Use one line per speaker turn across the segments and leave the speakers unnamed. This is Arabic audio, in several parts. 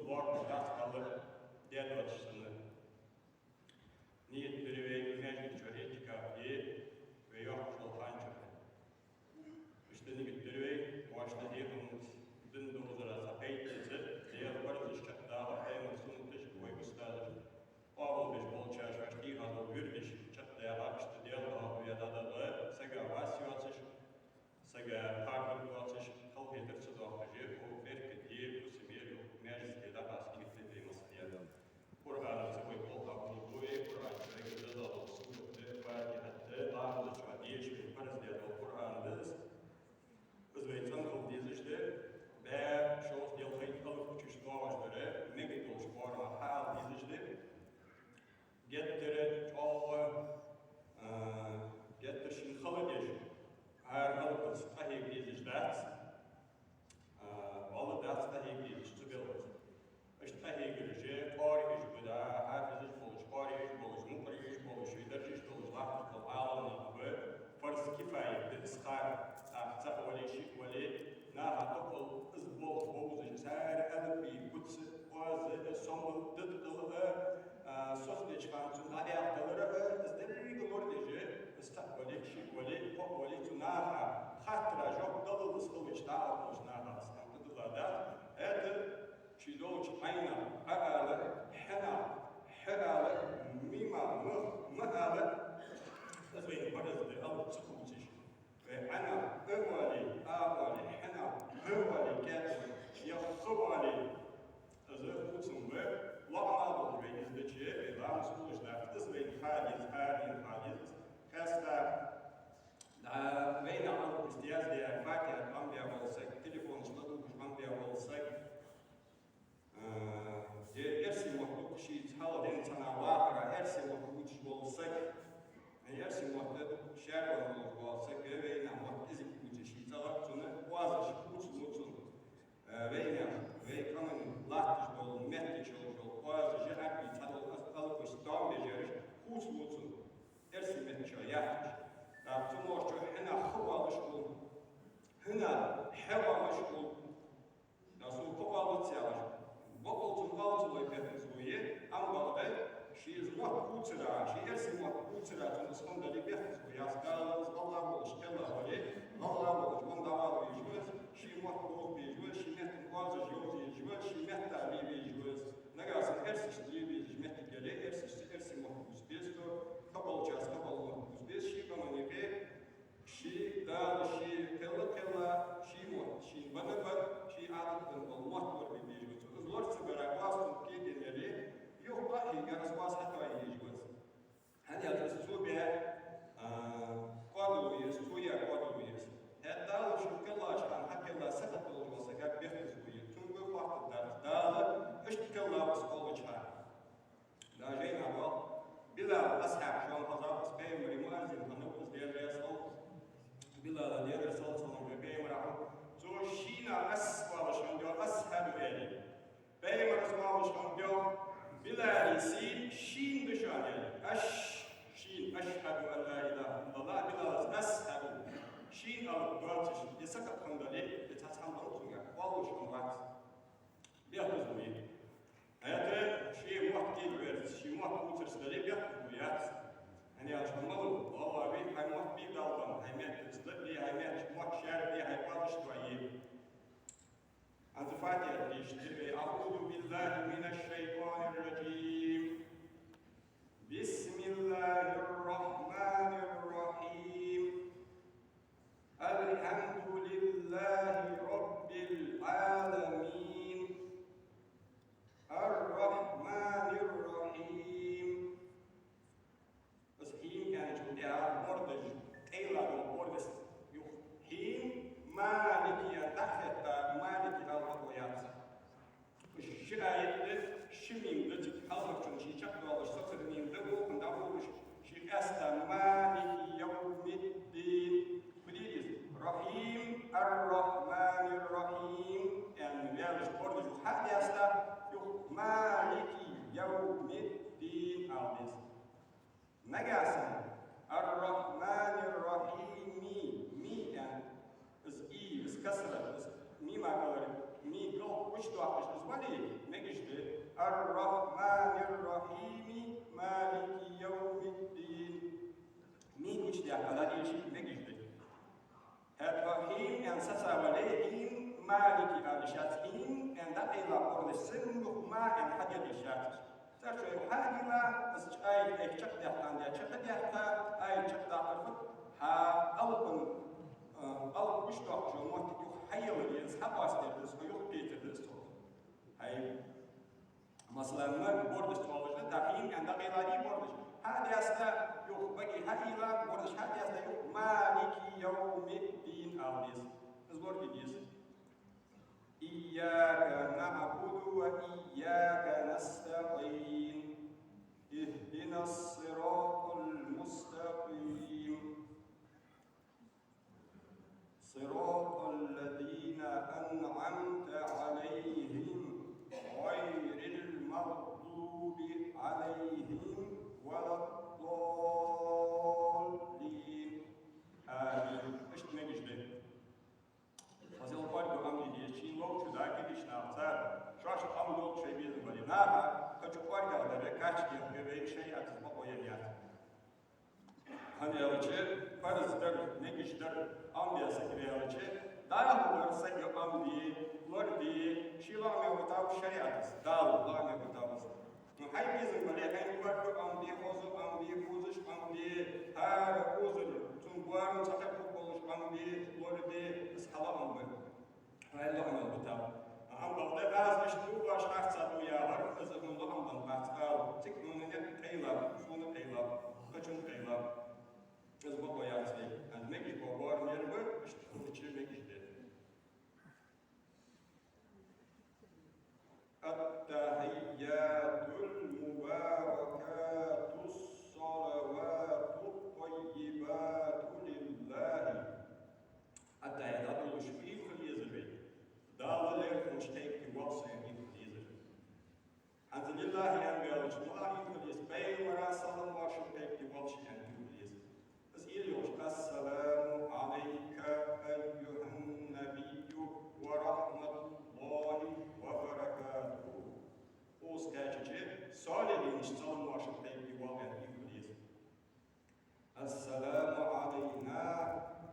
zor dağıtalı diye dolaşsınlar. Niyetleri ve meclis şöyle çıkartıyı ve yok şol hançak. İşte niyetleri ve başta diyememiz dün doğuzlara sapeytesi diğer varız işçak daha hayman sunutış koy ustadır. Oğul beş bol çarşaştı hazır bir iş çattaya hapştı diğer daha ya da saga vasiyatış saga parkı duatış halk yetersiz ahtıcı o verke diye bu semir yok meclis diye daha askılıklı bir masaya. Kur'an'ı koy bol haklı bu ve Kur'an şöyle de da sunuttu fatihatte daha da çoğu diye bir parız diye de Kur'an'da Özbekistan dizişti ve şoğuz diyalogayı kalıp uçuş doğaçları mega doluş forma hal dizişti. Gettere çoğu getter şin halıdeş her halıkıl stahik dizişler valı da stahik dizişti biliriz. İstahik dizişi tarihiş bu da hafiziş buluş, tarihiş buluş, mutlariş buluş, idarciş buluş, lahtıkıl alanı gibi farz kifayet ısrar تحت ولا شيء ولا ناها تقل إزبول بوزج سعر أدبي قدس وز سومل ضد سوسدج فانتون هذه أقدر إزدري قمردجة استقبلي شيء ولا فوق ولا تناها خاطر جوب ضل إسقلش تعال مش ناها استقبل هذا هذا شيء دوش عينا أقل حنا حقل ميما مقل إزبين برز ده أو تسقطش أنا أولي حنا أولي كاتب يخبالي إذا قلتم به لا أعلم بين الدجاج إذا مسؤولش نفتس بين حادث خاصة بين عمر استياز دي فاكهة أمبيا والسك تليفون شلون أمبيا والسك إرسي محبوب شيء تحاول إنسان واقع إرسي محبوب والسك Eğer simvatı şervan olursa ve yine mat izik ucu şitalar tunu bazı uçun ve kanın lahtış dolu mehdi çalışıyor bazı jehak bir tadı alıp istam beceriş uçun ersi mehdi yapmış. Tüm orçu hena havalı şul hena havalı şul nasıl havalı çağır Bakıltın kaltılı behizbuye ama da şiir zımak kutsura, şiir zımak kutsura tınısın da behizbu yazgarlarız Allah oluş kella vali Allah oluş mandavalı yüzgüz şiir mahbuz beycüz şimetin bazı yoz yüzgüz şimet tali beycüz negasın ersişliği beycümet gele ersi mahbuz bezdo kabalcaz mahbuz bez şiir kanonibe şiir dağ şiir kella şiir bana bak şiir adıkın Allah var beycüz Zor seberak vasıf ki geneli yok da hiç vas hatta yiyeceğiz. Hani adı suya kadroyuz, suya kadroyuz. Hatta şu kıllaçtan hakella sakat olmasa gel behtiz buyu. Tüm bu farklılar dağlı iştikallar olacak. Da jeyna bal bila ashab şu an hazır peygamberi muazzin tanıbız diye resol bila diye resol sallallahu aleyhi ve sellem so şina asfala şu diyor ashabu eli Peygamber Resulullah diyor, bilâli sin, şin dışarı, şin, eşhedü en la ilahe illallah, bilâli eshebu, şin alıp dört çeşit, sakat kandali, tatam alıp tunga, vallahi şun vat. Biyakız bu iyi. Hayatı şiir muhakkil veririz, şiir muhakkil uçursları biyakız bu yat. Hani açılmalı, vallahi bir haymat bir daldan, haymet kızdı, bir haymet muhakkşer, bir haymat iştuvayı. الفاتحة يشتري أعوذ بالله من الشيطان الرجيم بسم الله الرحمن الرحيم الحمد لله رب العالمين الرحمن الرحيم بس حين يعني شو ده بردج أيلا بالبردج حين مالك يتحت مالك الله وياتي الشرايط شمين لجك الله تنشي شكل الله سطرنين دبو ندبوش شي أستا مالك يوم الدين بديدس رحيم الرحمن الرحيم يعني بيالش بردج حد أستا مالك يوم الدين ألدس نجاسا الرحمن الرحيم مي يعني is kasra, is mima kalori, mi go, which to apish, is wali, megish الرحمن الرحيم مالك يوم الدين. مين مش ده على شيء مجد. الرحيم أن سسوالين مالك الشاتين أن دقيقة قرن السن ما أن حاجة الشات. تشوي حاجة بس أي تشد عن تشد أي تشد عن ها ألبن ألب بشتاق جمعة يحيل ينسحب أستيقظ ويحكي تدرسه. هاي مثلا ما بوردش تولج دحين عند قيلاني بوردش هذا أستا يخبئي هايلا بوردش هذا أستا يخ مالك يوم الدين أوديس أزور كديس إياك نعبد وإياك نستعين اهدنا الصراط المستقيم صراط الذين أنعمت عليهم غير المغضوب عليهم ولا الضالين. آمين. إيش تنجش ده؟ فزيل قارئ أمي دي شيء لو شو ذاك إيش نعتاد شاش أمي لو شيء بيزن بدي نها كشو قارئ هذا بكاش يبغى شيء أتسمع وينيات. هنيالچه فرض در نگیش در آمدی سکریالچه دارم در سکری آمدی لردی شیلا میوتاو شریعت دال لا میوتاو هاي بيزن بلي هاي برضو آمدی خوز آمدی خوزش آمدی هر خوزر چون بارم سخت خوش آمدی لردی اسحلا آمد هاي لا میوتاو ام بعد بعض اشتو باش احسب ويا هر از من لا آمدن بعد تك من قيلا شون قيلا كچون قيلا از بابا یادی از میگی بابا میرم اشتون چی میگی ده التحيات المباركات الصلوات الطيبات لله التحيات المشفيق اليزبي دال لك مشتاق وصي اليزبي عند الله ينبغي الله يزبي مراسل وشتاق وصي السلام عليك أيها النبي ورحمة الله وبركاته. Oskajcie, solidin stone washing baby woman English. السلام علينا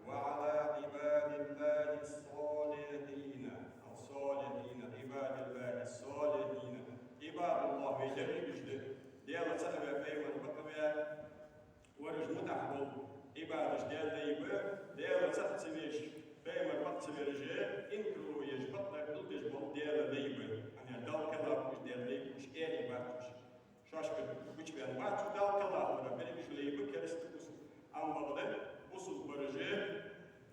وعلى عباد الله الصالحين الصالحين عباد الله الصالحين عباد الله يجري بجد ديال سنة بيوم بقبة ورج متحول عبادش ديال ديبه ديال سخت سميش بيما الوقت سميرجي انكرو يجبط لك ضد يجبط ديال ديبه يعني دال كذا مش ديال ديبه مش ايري باتوش شاش بيش بيان باتو دال كذا ولا بيري مش ليبه كرستكوس ام بغداد بوصل برجي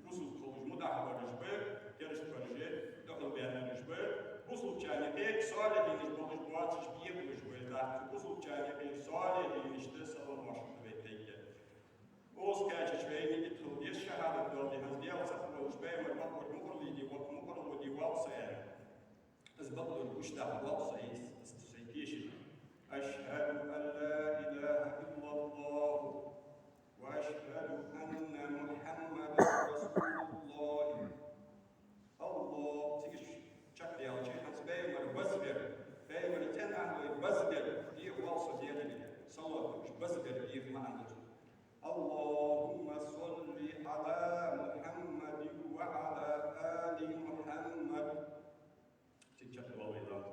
بوصل خلج مدح برجبه كرست برجي دخل بيان برجبه بوصل كان ايك صالح يجبط بواتش بيه برجبه ده بوصل كان ايك صالح يجتسل المشط Oskajcie świejni i trud jest szahada dolny, has diał zachował szbejmy wakor mukrlidi, wak mukrludi wałsajan. Zbadlu uśtah wałsaj stajkishi. أشهد أن لا إله إلا الله وأشهد أن محمدا رسول الله. الله تيجي شكل يا شيخ has بيمر بزبر بيمر تنعه بزبر دي والص ديالي صلاه مش بزبر دي ما عندك. اللهم صل على محمد وعلى آل محمد. تجد والله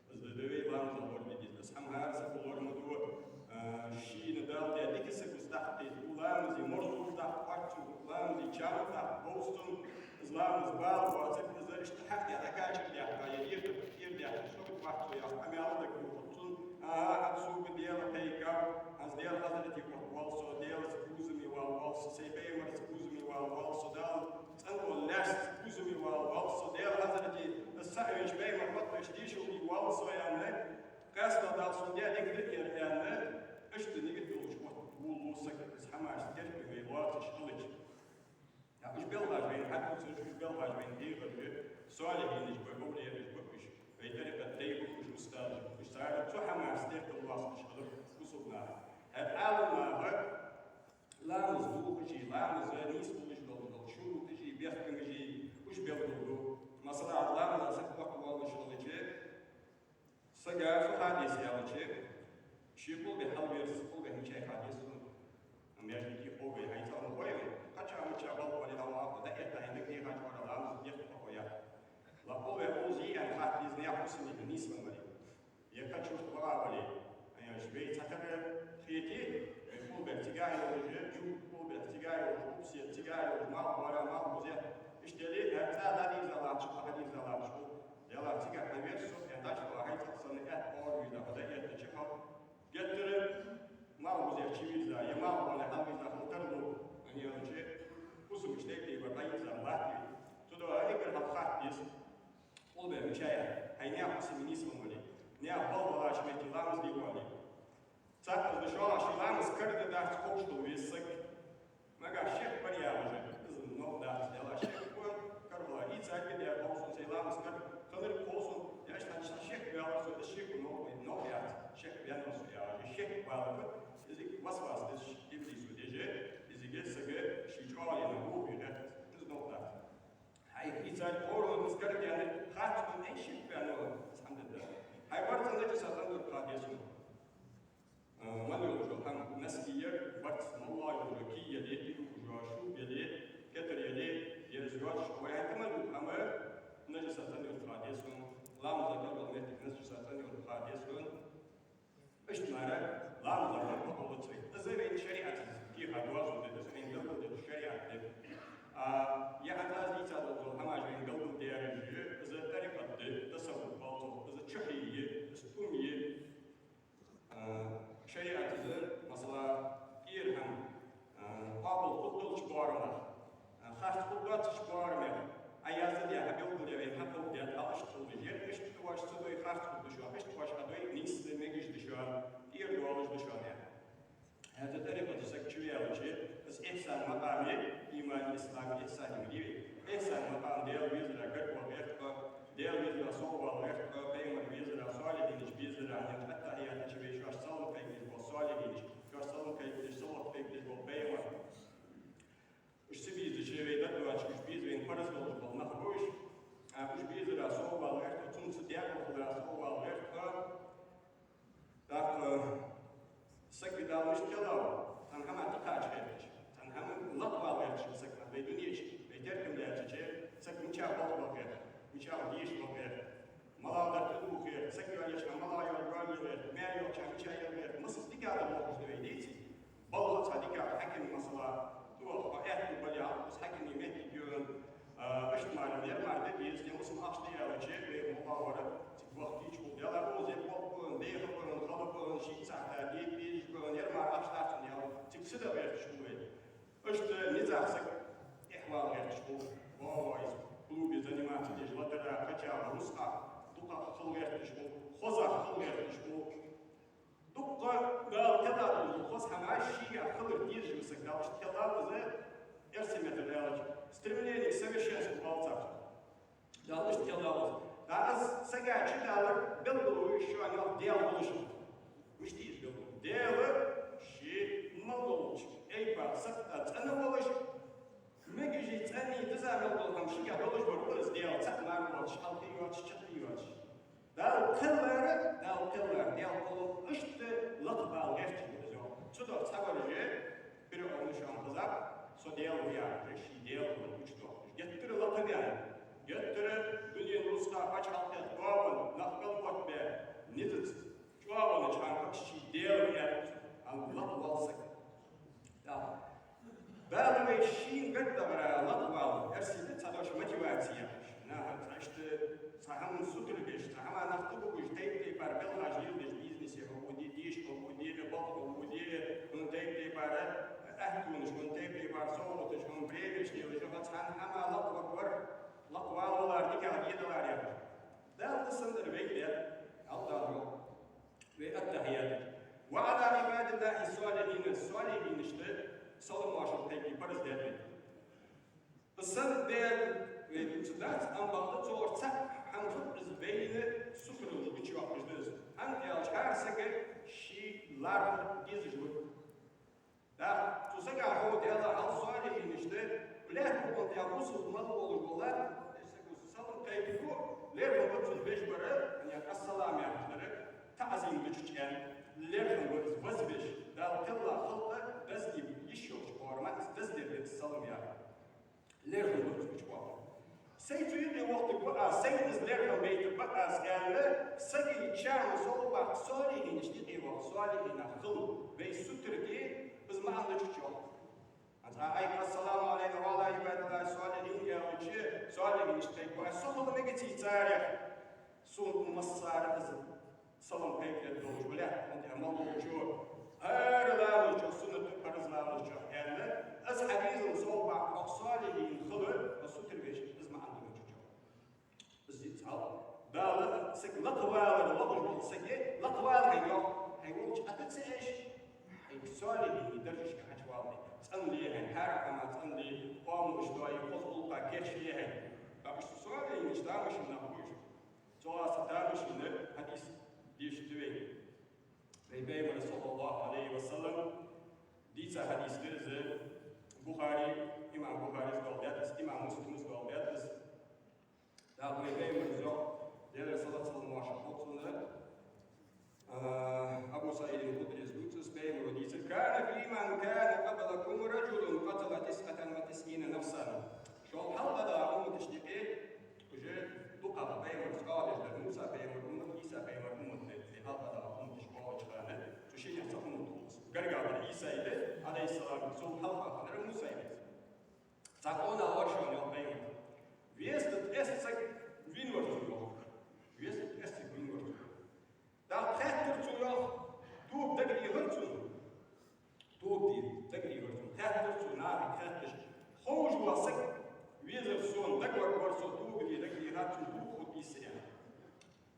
بس بدوي بان خبر بدي بس هم هذا سكور مدو شيء ندال ده ديك سكوستحتي ولامزي مرزو تحت أكتو ولامزي جام تحت بوستون إسلام زبال واتك إذا اشتحت يا أكاجك يا كاير كثير يا شو وقتو يا أمي الله كوتون هتسوق ديال هيكا از ديال حضرتي والوالصو ديال سكوزمي والوالصو سيبي ور سكوزمي والوالصو دال تنقل لاش سكوزمي والوالصو ديال حضرتي السعي مش باي مربط مش ديشو دي والصو يعني قاسنا دال صنديا ديك ذكر يعني ايش تنيجي تقول شو تقول سكت حماس تربي ويواتش خلج يعني مش بيلغاش بين حد مش بيلغاش بين دي غير سؤالي اللي يجبر قولي اللي يجبرش فيترك الديب مش مستاهل مش تعرف شو حماس ترك الواسط مش خلف وصلنا العالم لا مزدوق شيء لا مزانيس ومش بلغل شو تجي بيحكم جي وش بيلغلو مثلا الله لا سكبك والله شغل جي سجى فحديث يا وجه شيء بحال بيرس بين شيء حديث أما يجي يقول هاي تام قوي كذا ما تشابه ولا لا ما بدأ يتعين كذي هاي ولا لا يخطأ ويا لا هو يقولي أن حديث نيا حسني بالنسبة لي يكتشف طبعا ولي أنا شوي تكبر خيتي يقول بارتجاع وجه يقول بارتجاع وجه بس ارتجاع ما ولا ما وجه اشتري هذا حديث الله شو حديث الله شو يلا ارتجاع حبيب سو ينداش وهاي تصنع أول إذا بدأ يتشخص قدر ما وجه شيء إذا يما ولا هم إذا خطروا أن يرجع وسوي شيء يبقى يزعل واحد تدور هيك الحديث قول بمشايا هاي نيا حسن بالنسبة لي نيا بالله عشان يتلامس ديواني تأكل بشارة شلامس كرد دارت خوشلو ويسك ما قال شيء بريا وجه إذا نو دارت يلا شيء كون كربلا يتأكد يا بوسون سلامس كرد تنر بوسون يعيش عن شيء بيعرف الشيء نو يعرف شيء بيعرف الشيء بيعرف إذا وسواس ده إبليس وديجه إذا جت سجى شيء جاي نقول بيرد إذا نو دارت هاي يتأكد قولون مسكرد يعني خاطر أي شيء بيعرف الحمد لله هاي برضه نجس هذا القاديسون ما نقول هم نسكير برضه الله يركي يدي وجاشو يدي كتر يدي يزواج ويعتمد أمر نجس هذا القاديسون لا مذكر بالميت نجس هذا القاديسون اشتمارة لا مذكر بقول شيء إذا بين شريعة كيف هدوازون ده إذا بين قبل الشريعة ده يعني هذا يتعلق هم عشان قبل ديارجي إذا طريقة ده تصور بالطو إذا شحية استومية شريعة إذا مثلا إيرهم قابل قدل شبارنا خاص قدرات شبارنا أيازد يا هبيل ده بين حقل ده تعيش طويل إيش تواش تسوي خاص قدل شو إيش تواش هدوي نيس نيجيش دشان إير دوالش دشان يعني هذا طريقة السكشوية وشيء بس إحسان مقامي إيمان إسلامي إحسان مديري إحسان مقام ديال بيزرع قد وغيرك ديال بيزرع صوب وغيرك بيوم بيزرع صالحين بيزرع يعني حتى هي تشبه شو أصلا كيف وصالحين شو أصلا كيف تشتغل كيف تشتغل بيوم وش تبي تشبه ده وش بيزرع فرز بالطبع مخروش وش بيزرع صوب وغيرك تنسى ديال بيزرع صوب وغيرك ذاك سك دال مش كلاو تنهم عتقاش هيش تنهم لطوا ويرش سك بدونيش بيتركم لا تجي سك مشى بطل غير مشى ديش غير ما لا تدو خير سك يعيش ما لا يعرف غير ما يعرف مشى غير مس ديك على موقف ديتي بالله صديق حكم مصلا تو احد بليا بس حكم يمهي بيون اجتماع غير ما عندي يزني مس اصلي على شيء محاوره وقت يجوا يلا بوزي بوكون ديه بوكون خلقون شيء ساعة دي بيج بوكون يرمى أشتاق نياو تكسده غير شوي أشت نزاعسك إحوال غير شوي وايز قلوب زنيمات تيجي لترى كجا رزقة دقة خل غير شوي خزة خل غير شوي دقة قال كذا الخز هماشي خلر تيجي مسك قال شت كذا وزه يرسم متدرج استمرين يسوي شيء سبالتك قال شت كذا وزه از سجى كذا قلبه شو أنا ديال بلش مش تيجي قلبه ديال شيء مضوج أي بعد سقط أنا بلش ما يجي تاني تزعل قلبه شيء بلش برولز ديال تسمع واتش حلقيات شقيات دال كلر ديال قلب أشت لطبة غيرت تدور تقول جه بيرو أنا شو عم بزعل سو ديال ويا شيء ديال وش تدور يتر لطبة يعني يتر دنيا روسكا أش حلقة قابل نقل وقت به نزت قابل نشان أشي ديال ويا عن لطبة والسك بعد ما يشين قد برا لطبة أرسل تدوش موتيفاتيا نعم عشت سهم سطر بيش سهم نخطبه بيش تيجي بار بالعجيل بيش بيزنس يهودي ديش هودي بطل هودي من تيجي بار أهدونش من تيجي بار صوتش من بريبش يوجد سهم هم لطبة بور لطبة ولا أردك على يدوار يا ده التصندر بيجي الله والتحيات وعلى عباد الله الصالحين اشتد صلى ماشل تيجي برز دابين السند بين ويتدات أن بعض صور تح حنفط بين سفر الوجه وحجز أن يالشهر سكر شيء لار جزجول ده تسكع هو ديالا الصالحين اشتد ولا هو ديال وصل ما هو الجولات صلى كيفو ليه هو بتشوف بيش برا يعني السلام يا حضرتك ليرهم وزبش دال كلا خلطة دزدي يشوش قارما دزدي بتصلم يعني ليرهم وزبش قارما سيتويني وقت بقى سيد ليرهم بيت بقى سجالة سجي شام صوبة صالحين اشتقي وصالحين خل بي ستركي بس ما عندك شو أي السلام عليكم وعلى عباد الله الصالحين يا وجه صالحين اشتقي بقى صوت ما جتي تاريخ صوت مصار أزل سلام هيك يدوج ولا أنت أمام وجوه هرلا وجوه سنة برزلا وجوه يعني أز حديث صوبة صالحين خل وستر بيش بس ما عندك زيت على دال سك لطوال لطوال سك لطوال هيوش أتتسيش هيسولي يدرجش كحجوالي تنلي هن حركة ما تنلي قام وشوي قصل باكيش هي باش سولي مش دامش نقوش جوا ستامش من حديث ديش توي بيبي صلى الله عليه وسلم ديتا حديث درز بخاري إمام بخاري قال إمام مسلم قال dat we even zo, de salat sallallahu alaihi wasallam, Abu Sa'id al-Khudri is بين وديس كان في من كان قبلكم رجل قتل 99 نفسا. شو حل هذا أمة تشتكي وجد دقة بين مسقال موسى بين أمة عيسى بين أمة لهذا هذا أمة تشبه خانة تشيء يحصل قرقا عيسى إلى عليه السلام سو حلقة خانة موسى إلى تقولنا ورشون يوم بين Вестет эстек винвартуйох. Вестет эстек винвартуйох. Да тхэттерцуйох тууб дагри хырцун. Тууб ди дагри хырцун. Тхэттерцунаахи тхэттеш. Хоуж васек везерсон дагвар варсо туубри дагри хырцун тууб исея.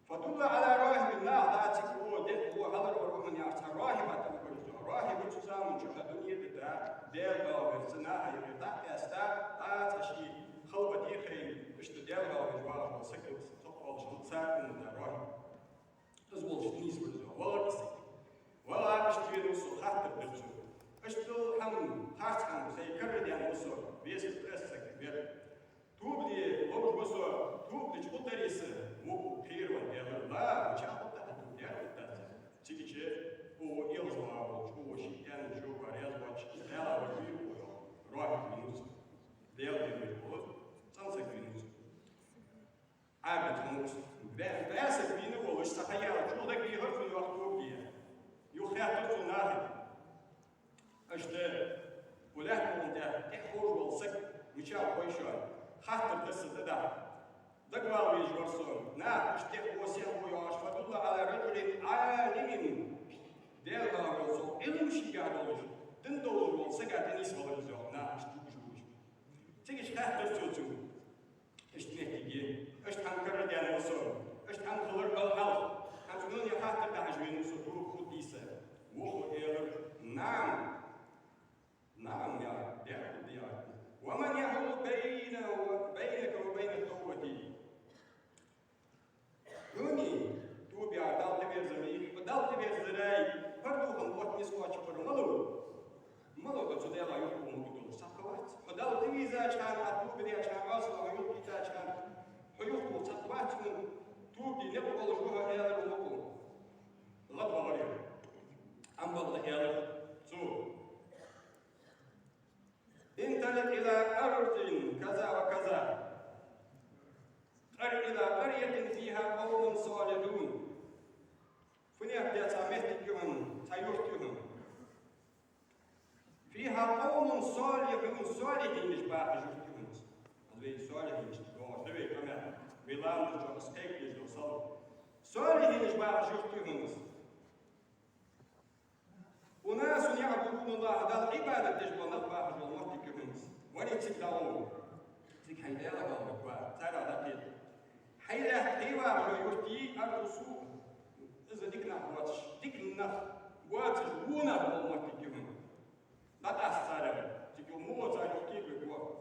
فدل على راهب الله ذاتك هو ده هو هذا الروح من يعطى راهبة تقول راهب تسامن شو الدنيا ده ده ورسناها يبتاع يستا تاشي خلوة ديخين اشتدالها وجوارها وسكت تقوى شمسات من الراهب تزول شتنيس ولا بسك ولا اشتري نصو حتى برجو اشتل حم حاس حم سيكرر يعني نصو بيس ترسك بير توب لي وش بصو توب لي شو تريس مو خير ولا لا مش هاخد تحت يعني تيجي شيء هو يلزم هو شيء يعني جو كاريز واتش لا وجوي راهب بنص ديال بيقول تنسك بنص عابد نص باسك بينه وش تخيل شو ذاك يهرب في الوقت وبيه يخاطر الناهي اشتى ولا انت تحور والسك مشاو كويشون خاطر بس تدع دقوا ويجورسون نا اشتى وسيح وياش فدل على رجل عالم ديال راجل علم شي قاعد تندور والسك تنيس ولا نا اشتى تيجي خاطر توتو اشتنيكي اشتحن يعني وصول اشتحن خلر الأرض هتقولون يا خاطر تعجبين وصول خديسة وخو نعم نعم يا ومن يحول بينك وبين التوبة هوني توب يا دال تبير زميل ودال تبير زراي فردوهم وقت نسوا تشبر ملو قد لا يحكم بدون سقوات ودال تبيزا كان أتوب دي كان أصلا ويحكي كان حيوكم سقوات من توب دي نبقى الجوها إلى المقوم غضب غريب أم الله إلى سوء انطلق إلى أرض كذا وكذا إلى قرية فيها قوم صالحون فنيا بيتامهتكم تيوفتهم فيها قوم صالحين مش بقى جوفتهم هذول صالحين مش تقوم هذول كمان ميلان جو اسكيك جو صالحين مش بقى جوفتهم وناس يعبدون الله هذا العبادة تجب أن نطبع في الله كمنس ولتكلمون تكهيدا لقوا ترى ذاك حيلا حيوا ويوتي الرسول إذا ديكنا واتش ونا الله كمن لا تأثر تكون مو تايوتي بقوا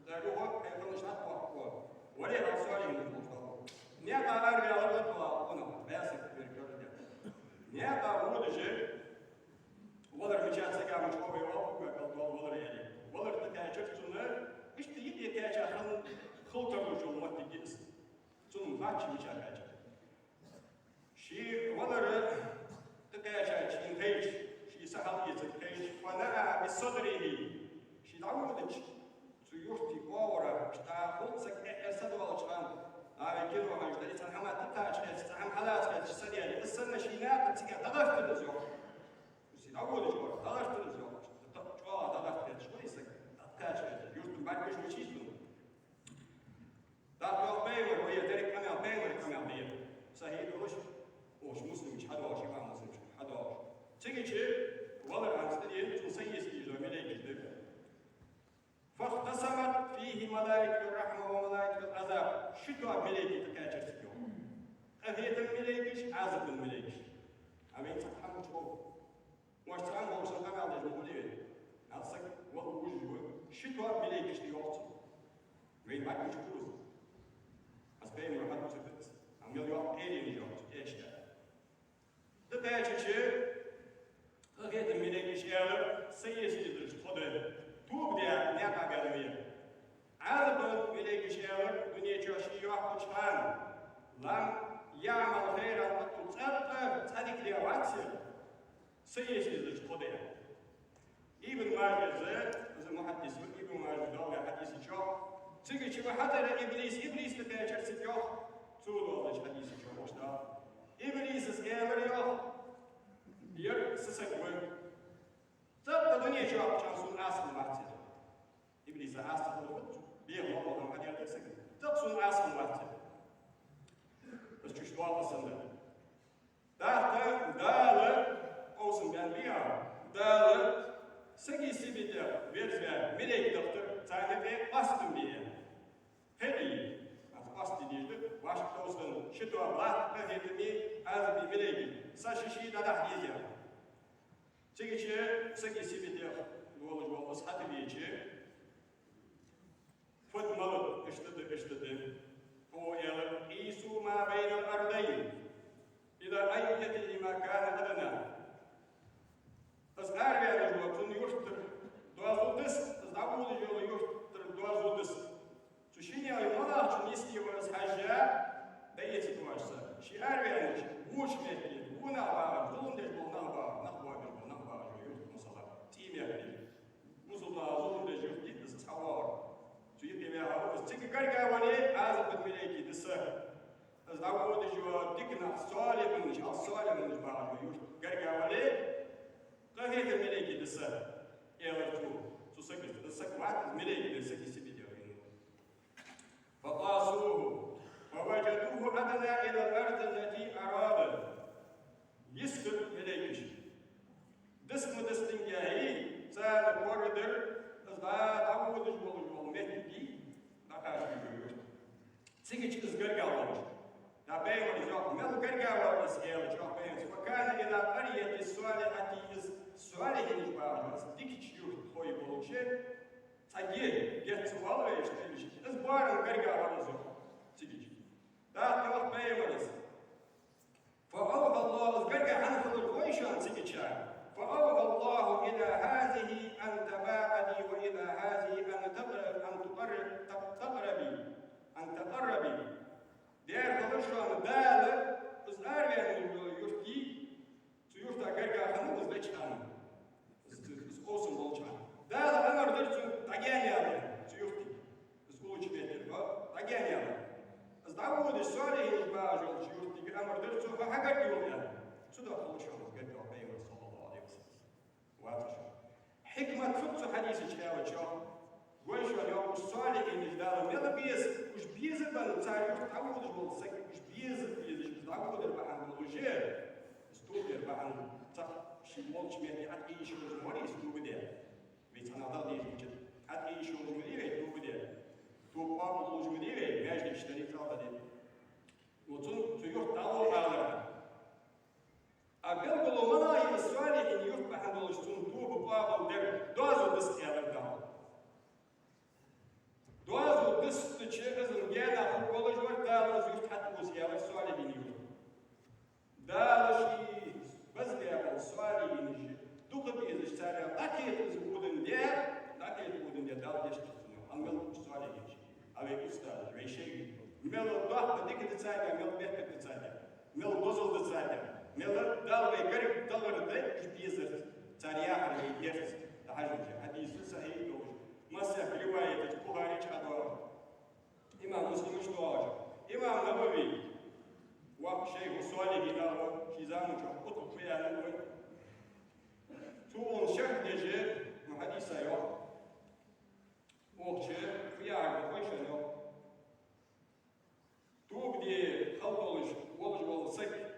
تايوها كيف نشاط بقوا ولا رسالة من الله نيابا أربعة الله أنا باسك بالكرد نيابا ولجة ولر مجال سجى مشروع يوافق قال ولر يعني ولر تكاشفتنا مش تيجي تكاشف خلطة رجل ما تجلس ثم فاتش مجال كاشف شيء ولر تكاشف شتوا مليكي تكاتر سكيو أهيت المليكش عازب المليكش أمين تفهم شو واشتغل هو شغال على الجمهورية أصلا وجوه شتوا مليكش ديوقتي وين معك مش كوز أسبوعين واحد مسكت عمل يوم إيرين يوم إيش ده تاجي أهيت المليكش يلا سياسي درج خده توب ده نعم قالوية عادة مليكش يلا دنيا جاشي واحد شان لم يعمل خيرا تتأثر تصدق لي واتسر سياسي درج خده ابن ماجد زي محدث ابن ماجد دولة حديث شو تيجي شو حتى إبليس تتاجر سجوا تقول والله حديث شو مش ده إبليس سكامر يا سسقوي تبقى الدنيا شو عشان سون أصل واتسر إبليس أصل بيه والله ما حد يتسق تبقى سون أصل واتسر بس شو شو أصلا ده دال أوسم بين بيها دال سجي سبيته بيرجع ملك دكتور تعرفه أصلا بيه هني أصلا ديجو واش توصل شتوا بلا هدمي أز بملك ساششي ده حديثه تيجي شيء سجي سبيته والله أصحاب بيجي فد ملك اشتد هو يقيس ما بين الأرضين إذا أية مكان أدنى أصغر يعني جو تون يشتر دوازو دس أصدقوا لي جو يشتر دوازو دس تشيني أي مرة تنيستي ورسحاجة دايتي تواشسا شيء يعني وش مهدي ونا بار ظلم دش بول نخبار جو يشتر مصلا تيم يعني مصلا ظلم دش يشتر دس حوار تيجي بيها بس تيجي كارجا وني عازب الملكي دس أصدقوا لي جو ديكنا سؤال منش بار جو يشتر كارجا وني قهيت الملكي دسا يلرتو تسكت دسك واحد الملكي دسك يسبيدين فقاسوه فوجدوه أدنى إلى الأرض التي أراد يسكت ملكيش دسم دستنجاهي سال كوردر أصدقاء أعود جبل مهدي نقاش بيجوش سيجي إزغرقاوش نبين الجواب مل غرقاوش إسئلة جواب بين وكان إلى قرية الصالحة سؤالي نجبار ديكش يوت خوي بولشة تجيه جت سؤال ويش تمشي إزبار غرقا ولا زوج تيجي ده توقف بيمرس فأوحى الله غرقا عن خلق ويشان تيجي شان فأوحى الله إلى هذه أن تباعدي وإلى هذه أن تقربي دير خلشان دال إزار يعني يشتي تيوشتا غرقا خلق وزلشان أوسم بولشان ده الأمر درسون تجاني عليه تيوفتي اسمه شبيتر تجاني عليه أصدقوا السؤال يجمع جل تيوفتي الأمر درسون فحقق يوميا سودا خلشان قد عبيه صلى الله عليه وسلم واتش حكمة فقط حديث الشهوة شو ويشو اليوم السؤال إن جدار ميلا بيز وش بيز بل تعرف تعود جل سك وش بيز تعود البحر الوجيه استوبر بحر صح شيء مولش ميني عاد أي شيء مزموري استوب ده بيتنا ضل يجي عاد أي شيء مزموري استوب ده تو قام مزموري ماشي يشتري ثلاثة ده وتون تيوه تعو على أقل بلو منا السؤال إن يوه بحنا لشتون تو بقام ده دوازو دست يالك ده دوازو دست تشيء إذن جانا فوق ولا جوار دالز يوه حتى وزيالك السؤال إن يوه دالشي بس ده السؤال ينجي دوقت إذا اشترى أكيد إذا دال يشتغل أمل السؤال ينجي أبي أستاذ ريشي مل الضغط بديك تتساعد مل بيتك تتساعد مل بوزل تتساعد مل دال بيقرب دلر ده كتيزر تاريخ على يدرس حاجة حديث صحيح دوش مسح رواية البخاري شهادة إمام مسلم شهادة إمام نبوي وشيخ السؤال يقال شيزان شهادة فيها نقول تون شهد جه محدثة يوم وقت فيها بخيشة يوم توب دي خلطلش ولج سك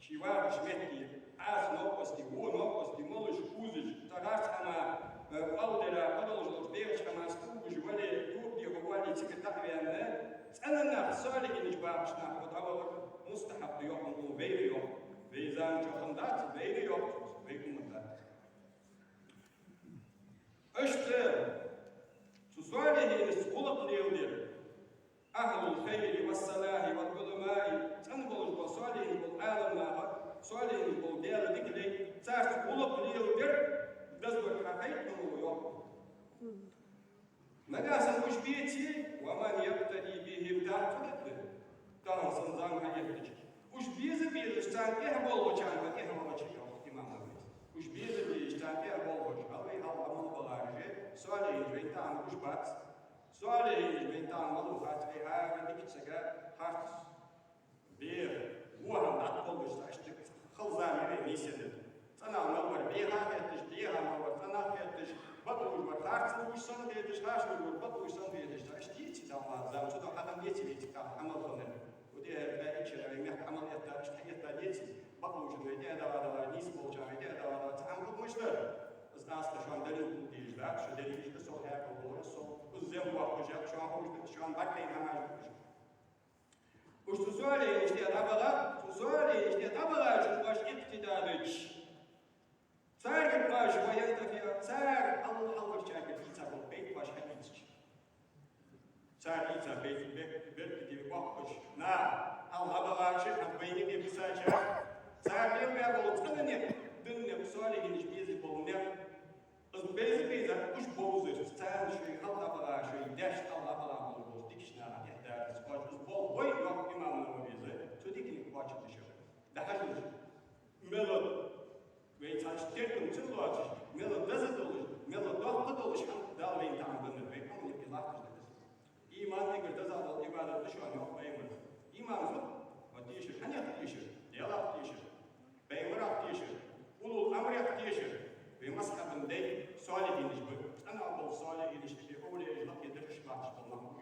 شوار شمتي عاس نوقستي هو نوقستي ملش كوزج تغاس أما قلدر قدلش بيرش أما ستوبج ولي توب دي هوالي تيك تحوي أنا أنا نفس صالحين إجبارشنا ودعوة مستحب يوم وبيل يوم وإذا جهندات بيل يوم بيكون مدة أشتر صالحين سقوط ليودير أهل الخير والصلاح والعلماء تنقل صالحين والعالم صالحين والديال ديكلي تعرف سقوط ليودير دزور حقيقة ويوم نجاسا مش بيتي ومن يقتدي به بتاعته كان صنزان هيفتش وش بيزي بيشتان إيه بولو كان إيه هو شيء إمام وش بيزي بيشتان إيه بولو هذا هذا من بلاجة سؤالين بينتان وش بات سؤالين بينتان ملوخات في هذا ديك تسجى هات بير وهم لا تقول مش تشتك خلزان يعني نيسيد أنا نور بيها هيتش بيها نور أنا هيتش بطل والبرخات وش صن هيتش هاش والبطل وش صن هيتش تشتيت دام زام تدو حدا نيتي بيتك عمل خنن ودي هاي شيء يعني عمل يتاش حياة نيتي بطل وش نيتي هذا نيس بوجا نيتي هذا تعمل مش ده بس ناس شلون دليل ديش بعد شو دليل إيش بسوا هيك وبورس وزين وقت جاب شلون هو شلون بعدين هم وش تسولي إيش تبغى تسولي إيش تبغى شو باش ابتدائك سار باش وينت فيها سار الله حول شاكل إيتا بالبيت باش حكيتش سار إيتا بيت دي وقتش نا الله بغى شيء بيني بساجة سار اليوم يقول تقنني دنيا بسولي إيش بيزي بولنيا بس بيزي وش بوزر سار شوي الله بغى شوي داش الله بغى بوز ديكشنا يحتاج سباج بس بول وين وقت إمام نوبيزي توديكني واجب تشوف ده حاجة ملل ويتاش تيركم تلواج ملل دزت دولش ملل دوق دولش دال وين تعمل بيكم يبي لاحظ إيمان نقدر تزعل الإبادة تشوان يوم بيمر إيمان فل وديشر هني تيشر يلا تيشر بيمر تيشر أولو الأمر تيشر بمسحب دي صالحين نجبر أنا أقول صالحين نجبر أولي يجلق يدرش بعض الله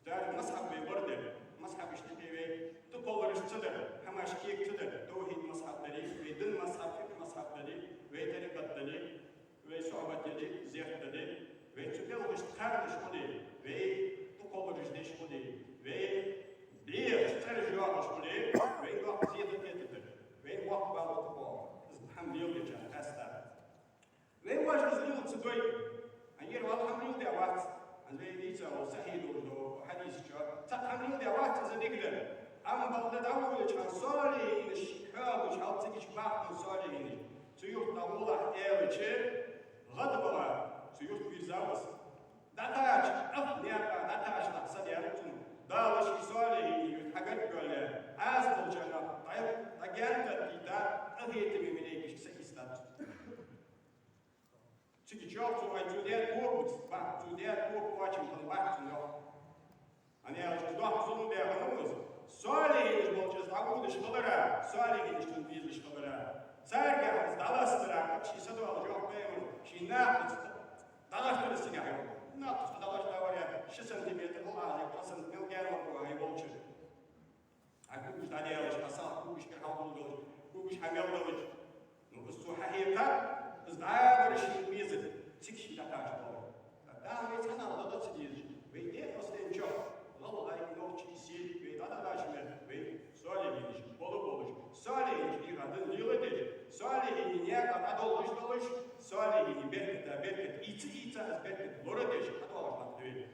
تعرف مسحب بيبرد مسحب يشتكي بي تقول صدر هماش كيك صدر توحيد مسحب دليل ويدن مسحب فيك مسحب دليل ويترقى دليل ويصعبة دليل زيخ دليل ويتبيل ويشتخارش دليل ويتقول ديش دليل ويبليغ ترجع دليل ويوقف زيادة دليل ويوقف بعض الطبع الحمد لله جان أستا ويواجه زلوط سدوي أنير والحمد لله دعوات عندما يجي وسهيل وحديث شو تحمل دعوات زديقنا أما بعد دعوة كان صالحين الشكاء وشال تيجي شباب صالحين سيوف نقوله إيه غضبوا سيوف بيزاوس داتاش أفنيا داتاش أحسن يارتون دالش صالحين يتحقق ولا أزل جنا طيب تجانت تيتا أهيت بمليك سيستات تيجي شوف سوى جوديات كوبس بعد جوديات كوب واشين طلعت نو أنا أجد واحد صنو ده هنوز صالحين يجبرش تعود شغلة صالحين يشتون بيز شغلة سارجع دالاس ترى شيء سدوا على جواب بيمون شيء ناقص دالاس ترى سيجا ناقص دالاس دوريا شو سنتيمتر الله عليك قسم مليان وقوة هاي بولش أكو مش تاني على شيء أصلا أكو مش كحاول دولش أكو مش حمل دولش نقصو حقيقة بس داير شيء بيزد تكشي داش دولش داير يتحنا على ضغط سديج ويدير أصلا جو الله هاي نوتش يصير ويدانا داشمن وي صالحين بولش صالحين يقدر يلدج صالحين يقدر أدولش صالحين بركة إيتا بركة لوردج أدولش نقدر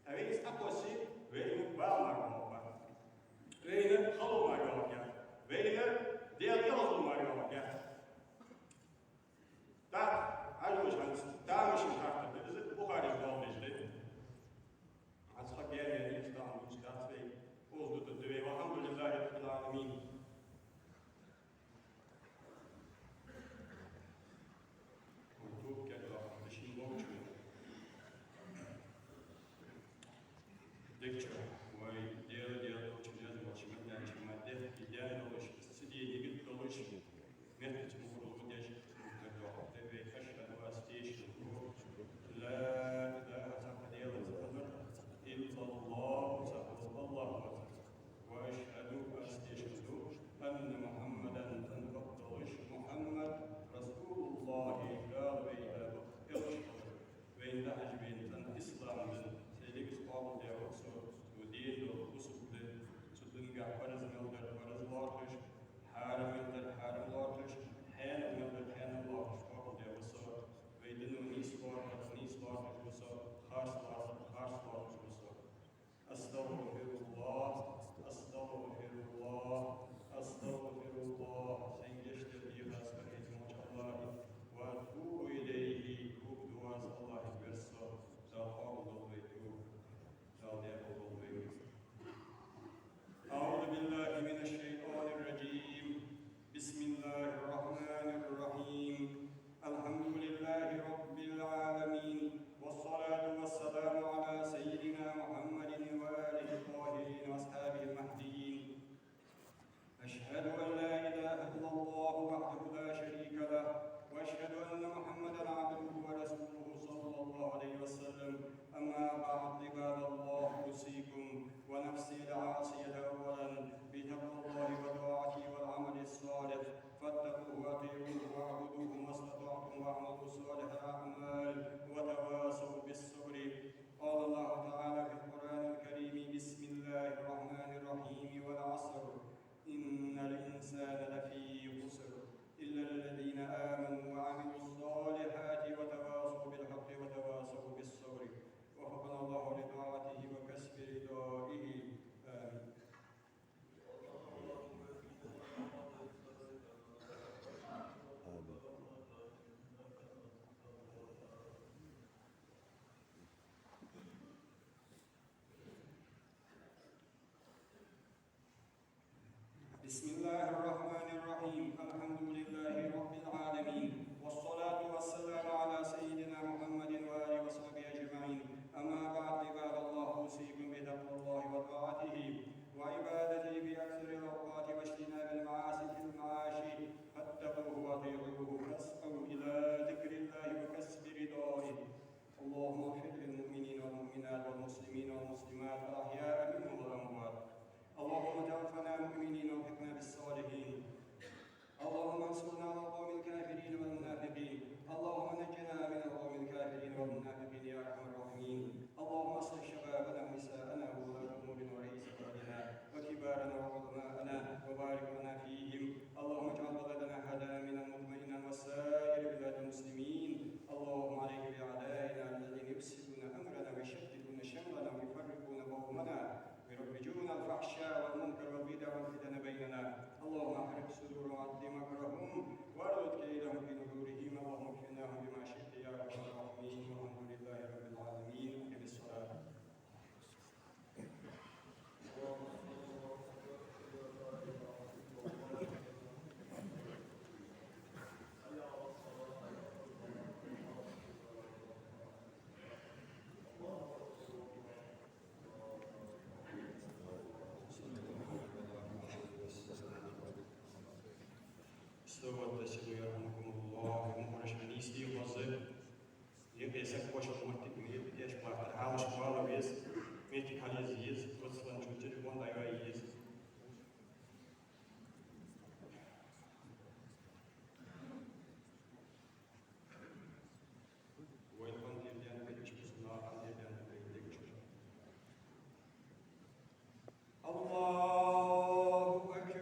هذا إستقوسي وين بالمر موبا وين خلو ماريوكا وين ديال يلزم ماريوكا دا أجمش هنس دا مش نحكي إذا بخاري بالمش ده أصحاب يعني إسلام مشكلات في وجود الدواء والحمد لله رب العالمين بسم الله الرحمن الرحيم. الحمد لله رب العالمين، والصلاة والسلام على سيدنا محمد وآله وصحبه أجمعين. أما بعد، عباد الله، أوصيكم بتقوى الله وطاعته وعبادته في أكثر الأوقات واجتناب المعاصي في المعاش، فاتقوه وأطيعوه فاسعوا إلى ذكر الله وكسب رضائه. اللهم اغفر للمؤمنين والمؤمنات والمسلمين والمسلمات الأحياء منهم والأموات. اللهم توفنا مؤمنين وفقنا بالصالحين. اللهم انصرنا على القوم الكافرين والمنافقين. اللهم نجنا من القوم الكافرين والمنافقين يا ارحم الراحمين. اللهم اصلح شبابنا ونساءنا وولاة امورنا ورئيس بلدنا وكبارنا وعظماءنا وبارك لنا فيهم. اللهم اجعل بلدنا هذا امنا مطمئنا وسائر بلاد المسلمين. اللهم عليك باعدائنا الذين يفسدون امرنا ويشتتون شملنا ويفرقون قومنا ويروجون الفحشاء والمنكر والبدع والفتن بيننا. اللهم احرق صدور وعد مكرهم وارد كيدهم في نحورهم. اللهم اكفناهم بما شئت يا ارحم الراحمين. والحمد لله رب العالمين. اقم الصلاه. استوت تسير يرحمكم الله. ومخرج من يستي وظل يبيسك وشك مرتك يشبه الحال شمال ويس ميتك على يزيز وصلا جوتر وان لا يعيز. ويكون تبيان بيتش بسنا عن تبيان بيتك الله أكبر.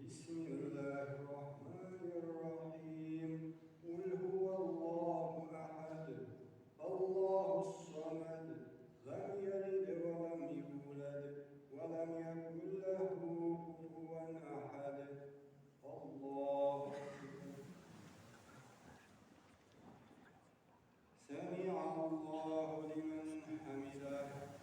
بسم الله الرحمن الرحيم قل هو الله أحد الله الصمد لم يلد ولم يولد ولم يكن له كفوا أحد الله أكبر سمع الله لمن حمده